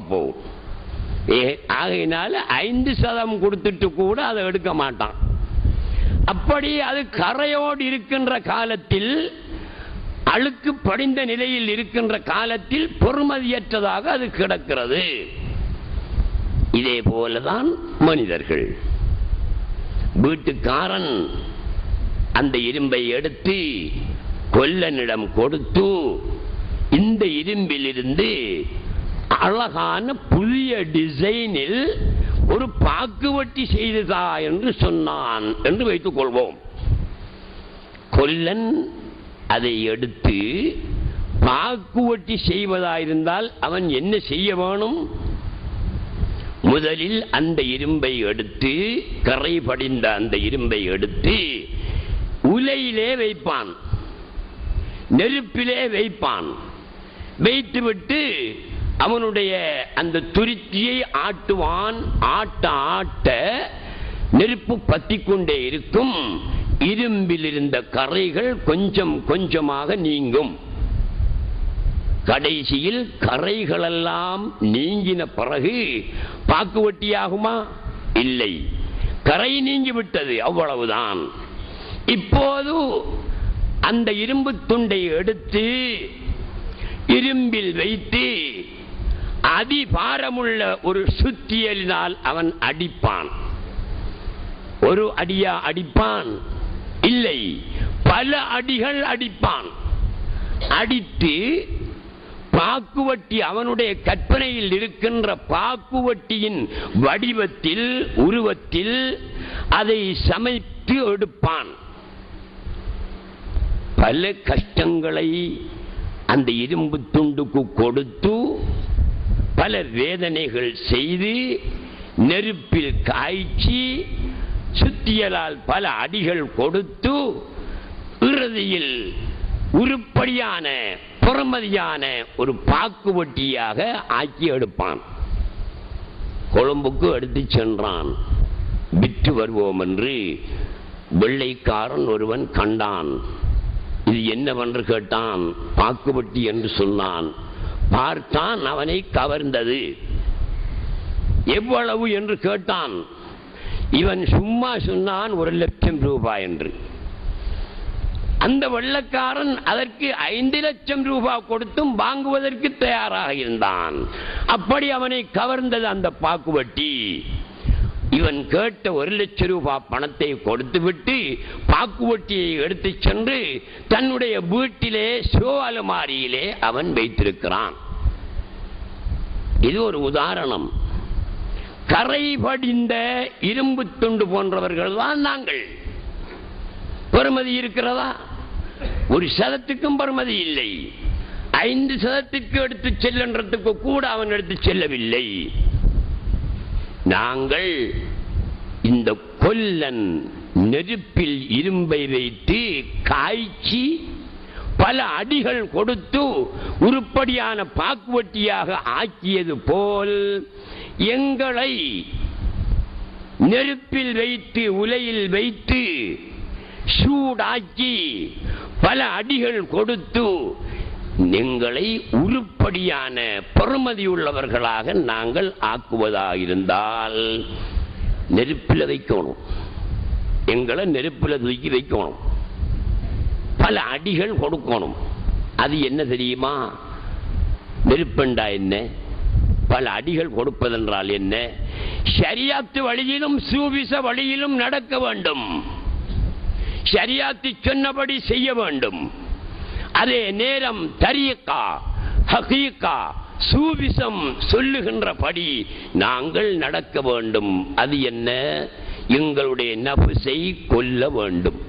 போகும். ஆகையினால 5% கொடுத்துட்டு கூட அதை எடுக்க மாட்டான். அப்படி அது கரையோடு இருக்கின்ற காலத்தில், அழுக்கு படிந்த நிலையில் இருக்கின்ற காலத்தில் பொறுமதியற்றதாக அது கிடக்கிறது. இதே போலதான் மனிதர்கள். வீட்டுக்காரன் அந்த இரும்பை எடுத்து கொல்லனிடம் கொடுத்து, இந்த இரும்பிலிருந்து அழகான புதிய டிசைனில் ஒரு பாக்குவட்டி செய்ததா என்று சொன்னான் என்று வைத்துக் கொள்வோம். கொல்லன் அதை எடுத்து பாக்குவட்டி செய்வதாயிருந்தால் அவன் என்ன செய்ய வேணும்? முதலில் அந்த இரும்பை எடுத்து, கரை படிந்த அந்த இரும்பை எடுத்து உலையிலே வைப்பான், நெருப்பிலே வைப்பான். வைத்துவிட்டு அவனுடைய அந்த துருத்தியை ஆட்டுவான். ஆட்ட ஆட்ட நெருப்பு பற்றிக்கொண்டே இருக்கும். இரும்பில் இருந்த கரைகள் கொஞ்சம் கொஞ்சமாக நீங்கும். கடைசியில் கரைகளெல்லாம் நீங்கின பிறகு பாக்குவட்டியாகுமா? இல்லை, கரை நீங்கிவிட்டது, அவ்வளவுதான். இப்போது அந்த இரும்பு துண்டை எடுத்து இரும்பில் வைத்து அதிபாரமுள்ள ஒரு சுத்தியலினால் அவன் அடிப்பான். ஒரு அடியா அடிப்பான்? இல்லை, பல அடிகள் அடிப்பான். அடித்து பாக்குவட்டி, அவனுடைய கற்பனையில் இருக்கின்ற பாக்குவட்டியின் வடிவத்தில், உருவத்தில் அதை சமைத்து எடுப்பான். பல கஷ்டங்களை அந்த இரும்பு துண்டுக்கு கொடுத்து, பல வேதனைகள் செய்து, நெருப்பில் காய்ச்சி, சுத்தியலால் பல அடிகள் கொடுத்து, இறுதியில் உருப்படியான பொறுமதியான ஒரு பாக்குவட்டியாக ஆக்கி எடுப்பான். கொழும்புக்கு எடுத்து சென்றான். விற்று வருவோம் என்று வெள்ளைக்காரன் ஒருவன் கண்டான். இது என்னவென்று கேட்டான். பாக்குவட்டி என்று சொன்னான். பார்த்தான், அவனை கவர்ந்தது. எவ்வளவு என்று கேட்டான். இவன் சும்மா சொன்னான் 1,00,000 ரூபாய் என்று. அந்த வெள்ளக்காரன் அதற்கு 5,00,000 ரூபாய் கொடுத்தும் வாங்குவதற்கு தயாராக இருந்தான். அப்படி அவனை கவர்ந்தது அந்த பாக்குவட்டி. இவன் கேட்ட 1,00,000 ரூபாய் பணத்தை கொடுத்து விட்டு பாக்குவட்டியை எடுத்து சென்று தன்னுடைய வீட்டிலே ஷோ அலமாரியிலே அவன் வைத்திருக்கிறான். இது ஒரு உதாரணம். கரை படிந்த இரும்பு துண்டு போன்றவர்கள் தான் நாங்கள். பெறுமதி இருக்கிறதா? 1% பெறுமதி இல்லை. 5% எடுத்து செல்லுன்றதுக்கு கூட அவன் எடுத்து செல்லவில்லை. நாங்கள் இந்த கொல்லன் நெருப்பில் இரும்பை வைத்து காய்ச்சி பல அடிகள் கொடுத்து உருப்படியான பாக்குவட்டியாக ஆக்கியது போல் எங்களை நெருப்பில் வைத்து, உலையில் வைத்து சூடாக்கி பல அடிகள் கொடுத்து எங்களை உருப்படியான பெறுமதியுள்ளவர்களாக நாங்கள் ஆக்குவதாக இருந்தால் நெருப்பில் வைக்கணும். எங்களை நெருப்பில் தூக்கி வைக்கணும். பல அடிகள் கொடுக்கணும். அது என்ன தெரியுமா? நெருப்பண்டா என்ன? பல அடிகள் கொடுப்பதென்றால் என்ன? ஷரியாத்து வழியிலும் சூபிச வழியிலும் நடக்க வேண்டும். ஷரியாத்து சொன்னபடி செய்ய வேண்டும். அதே நேரம் தரீகா, ஹகீகா, சூபிசம் சொல்லுகின்றபடி நாங்கள் நடக்க வேண்டும். அது என்ன? எங்களுடைய நஃப்ஸை கொல்ல வேண்டும்.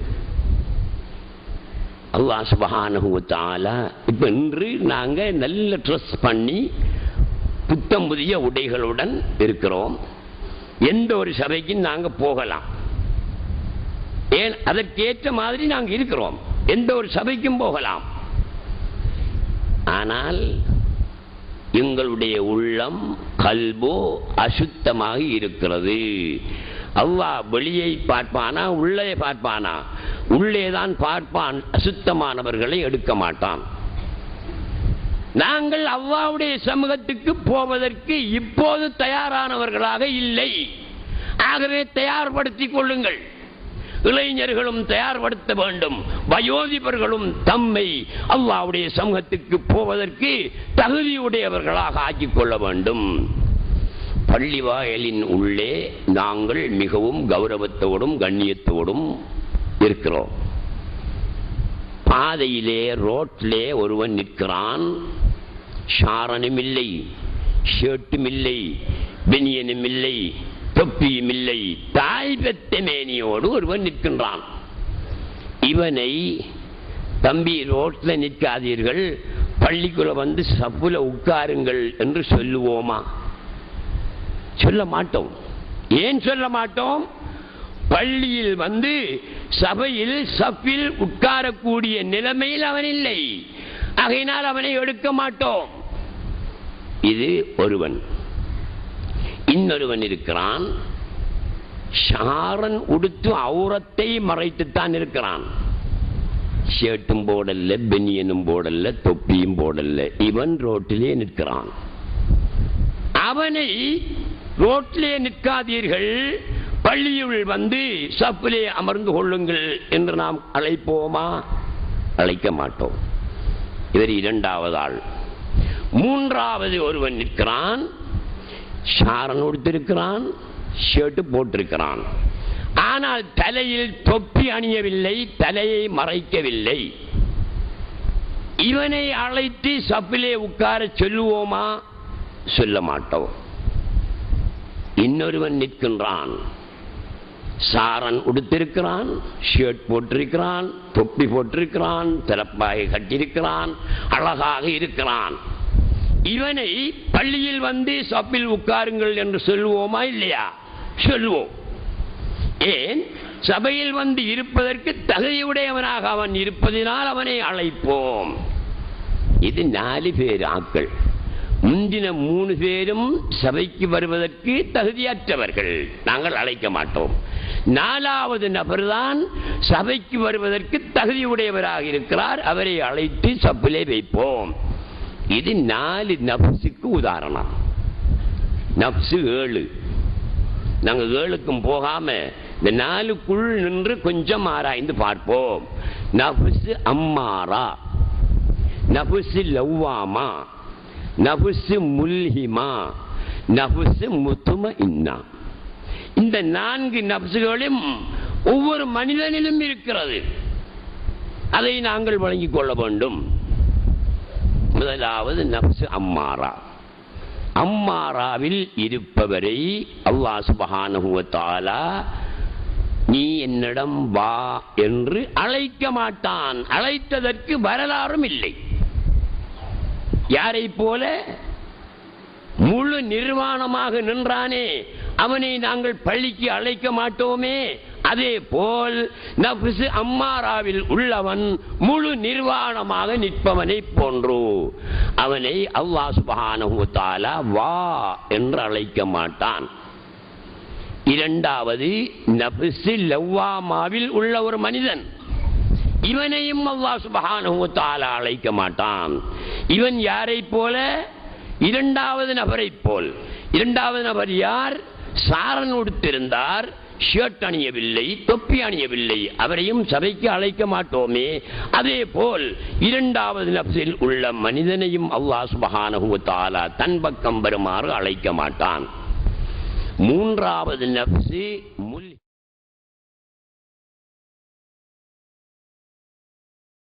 அல்லாஹ் சுப்ஹானஹு வ தஆலா இப்ப இன்று நாங்க நல்ல ட்ரெஸ் பண்ணி புத்தம் புதிய உடைகளுடன் இருக்கிறோம். எந்த ஒரு சபைக்கு நாங்க போகலாம். ஏன்? அதற்கேற்ற மாதிரி நாங்க இருக்கிறோம். எந்த ஒரு சபைக்கும் போகலாம். ஆனால் எங்களுடைய உள்ளம், கல்போ அசுத்தமாக இருக்கிறது. அல்லாஹ் வெளியை பார்ப்பானா, உள்ளே பார்ப்பானா? உள்ளேதான் பார்ப்பான். அசுத்தமானவர்களை எடுக்க மாட்டான். நாங்கள் அல்லாஹ்வுடைய சமூகத்துக்கு போவதற்கு இப்போது தயாரானவர்களாக இல்லை. ஆகவே தயார்படுத்திக் கொள்ளுங்கள். இளைஞர்களும் தயார்படுத்த வேண்டும். வயோதிபர்களும் தம்மை அல்லாஹ்வுடைய சமூகத்துக்கு போவதற்கு தகுதியுடையவர்களாக ஆக்கிக் கொள்ள வேண்டும். பள்ளி வாயிலின் உள்ளே நாங்கள் மிகவும் கௌரவத்தோடும் கண்ணியத்தோடும் இருக்கிறோம். பாதையிலே ரோட்டிலே ஒருவன் நிற்கிறான். ஷாரனும் இல்லை, ஷர்ட்டும் இல்லை, பெனியனும் இல்லை, தொப்பியும் இல்லை, தாய் பெத்த மேனியோடு ஒருவன் நிற்கின்றான். இவனை தம்பி ரோட்ல நிற்காதீர்கள், பள்ளிக்குள்ள வந்து சப்புல உட்காருங்கள் என்று சொல்லுவோமா? சொல்ல மாட்டோம். ஏன் சொல்ல மாட்டோம்? பள்ளியில் வந்து சபையில் சப்பில் உட்காரக்கூடிய நிலைமையில் அவன் இல்லை. ஆகையினால் அவனை எடுக்க மாட்டோம். இது ஒருவன். இன்னொருவன் இருக்கிறான். ஷாரன் உடுத்து அவுரத்தை மறைத்துத்தான் இருக்கிறான். ஷர்ட்டும் போடல்ல, பெனியனும் போடல்ல, தொப்பியும் போடல்ல. இவன் ரோட்டிலே நிற்கிறான். அவனை ரோட்டிலே நிற்காதீர்கள், பள்ளியுள் வந்து சப்பிலே அமர்ந்து கொள்ளுங்கள் என்று நாம் அழைப்போமா? அழைக்க மாட்டோம். இவர் இரண்டாவது ஆள். மூன்றாவது ஒருவன் நிற்கிறான். ஷாரன் உடுத்திருக்கிறான், ஷர்ட் போட்டிருக்கிறான். ஆனால் தலையில் தொப்பி அணியவில்லை, தலையை மறைக்கவில்லை. இவனை அழைத்து சப்பிலே உட்கார சொல்லுவோமா? சொல்ல மாட்டோம். இன்னொருவன் நிற்கின்றான். சாரன் உடுத்திருக்கிறான், ஷர்ட் போட்டிருக்கிறான், தொப்பி போட்டிருக்கிறான், திறப்பாயை கட்டியிருக்கிறான், அழகாக இருக்கிறான். இவனை பள்ளியில் வந்து சப்பில் உட்காருங்கள் என்று சொல்லுவோமா? இல்லையா? சொல்லுவோம். ஏன்? சபையில் வந்து இருப்பதற்கு தகுதியுடையவனாக அவன் இருப்பதினால் அவனை அழைப்போம். இது 4 பேர் ஆட்கள். முந்தின 3 பேரும் சபைக்கு வருவதற்கு தகுதியற்றவர்கள், நாங்கள் அழைக்க மாட்டோம். 4வது நபர்தான் சபைக்கு வருவதற்கு தகுதியுடையவராக இருக்கிறார், அவரை அழைத்து சப்பிலே வைப்போம். இது 4 நப்சுக்கு உதாரணம். நப்சு 7. நாங்கள் 7க்கும் போகாம இந்த 4க்குள் நின்று கொஞ்சம் ஆராய்ந்து பார்ப்போம். நப்சு அம்மாரா, நப்சு லவ்வாமா, நப்சு முல்ஹிமா, நப்சு முத்துமஇன்னா. இந்த 4 நப்சுகளும் ஒவ்வொரு மனிதனிலும் இருக்கிறது. அதை நாங்கள் வழங்கிக் கொள்ள வேண்டும். முதலாவது நப்சு அம்மாரா. அம்மாராவில் இருப்பவரை அல்லாஹ் சுப்ஹானஹு வ தஆலா நீ என்னிடம் வா என்று அழைக்க மாட்டான். அழைத்ததற்கு வரலாறும் இல்லை. யாரை போல? முழு நிர்வாணமாக நின்றானே, அவனை நாங்கள் பள்ளிக்கு அழைக்க மாட்டோமே. அதே போல் நப்சு அம்மாராவில் உள்ளவன் முழு நிர்வாணமாக நிற்பவனை போன்று அவனை அல்லாஹ் சுப்ஹானஹு வ தஆலா வா என்று அழைக்க மாட்டான். இரண்டாவது நப்சு லவ்வாமாவில் உள்ள ஒரு மனிதன், இவனையும் அல்லாஹ் சுப்ஹானஹு வ தஆலா அழைக்க மாட்டான். இவன் யாரை போல? இரண்டாவது நபரை போல். இரண்டாவது நபர் யார்? சாரன் உடுத்திருந்தார், ஷர்ட் அணியவில்லை, தொப்பி அணியவில்லை, அவரையும் சபைக்கு அழைக்க மாட்டோமே. அதே போல் இரண்டாவது நப்சில் உள்ள மனிதனையும் அல்லாஹ் சுப்ஹானஹு வ தஆலா தன் பக்கம் வருமாறு அழைக்க மாட்டான். மூன்றாவது நப்சு